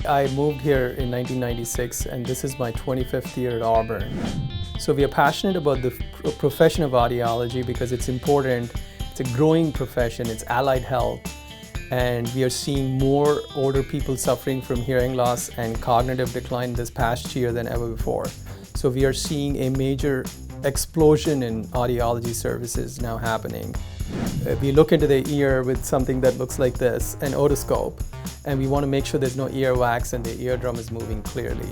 I moved here in 1996 and this is my 25th year at Auburn. So we are passionate about the profession of audiology because it's important. It's a growing profession, it's allied health, and we are seeing more older people suffering from hearing loss and cognitive decline this past year than ever before. So we are seeing a major explosion in audiology services now happening. We look into the ear with something that looks like this, an otoscope, and we want to make sure there's no earwax and the eardrum is moving clearly.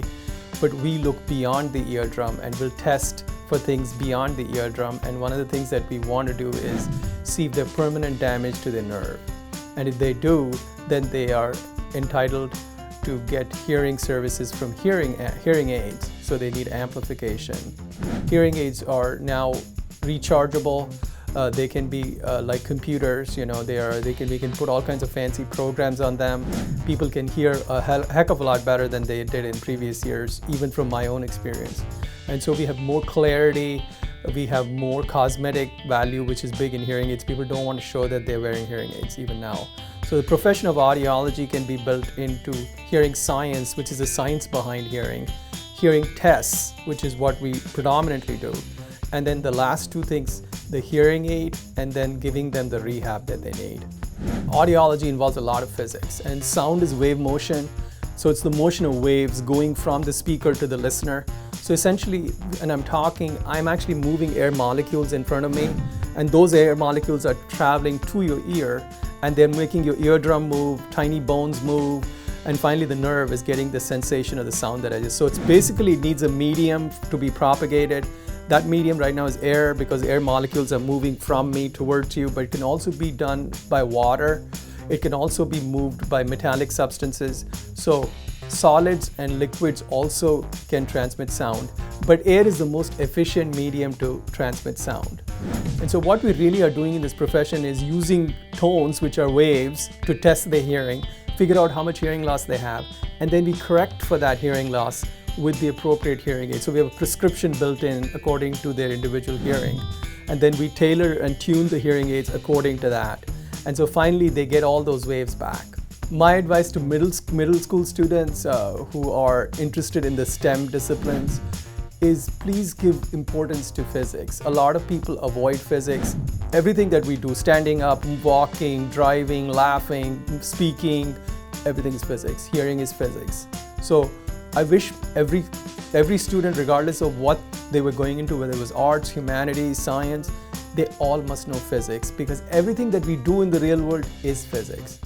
But we look beyond the eardrum and we'll test for things beyond the eardrum, and one of the things that we want to do is see if there's permanent damage to the nerve. And if they do, then they are entitled to get hearing services from hearing aids, so they need amplification. Hearing aids are now rechargeable. They can be like computers, you know, we can put all kinds of fancy programs on them. People can hear a heck of a lot better than they did in previous years, even from my own experience. And so we have more clarity, we have more cosmetic value, which is big in hearing aids. People don't want to show that they're wearing hearing aids even now. So the profession of audiology can be built into hearing science, which is the science behind hearing tests, which is what we predominantly do. And then the last two things, the hearing aid, and then giving them the rehab that they need. Audiology involves a lot of physics, and sound is wave motion. So it's the motion of waves going from the speaker to the listener. So essentially, when I'm talking, I'm actually moving air molecules in front of me, and those air molecules are traveling to your ear, and they're making your eardrum move, tiny bones move, and finally the nerve is getting the sensation of the sound that I just. So it's basically, it needs a medium to be propagated. That medium right now is air, because air molecules are moving from me towards you, but it can also be done by water. It can also be moved by metallic substances. So solids and liquids also can transmit sound, but air is the most efficient medium to transmit sound. And so what we really are doing in this profession is using tones, which are waves, to test their hearing, figure out how much hearing loss they have, and then we correct for that hearing loss with the appropriate hearing aid. So we have a prescription built in according to their individual hearing. And then we tailor and tune the hearing aids according to that. And so finally they get all those waves back. My advice to middle school students who are interested in the STEM disciplines is please give importance to physics. A lot of people avoid physics. Everything that we do, standing up, walking, driving, laughing, speaking, everything is physics. Hearing is physics. So I wish every student, regardless of what they were going into, whether it was arts, humanities, science, they all must know physics, because everything that we do in the real world is physics.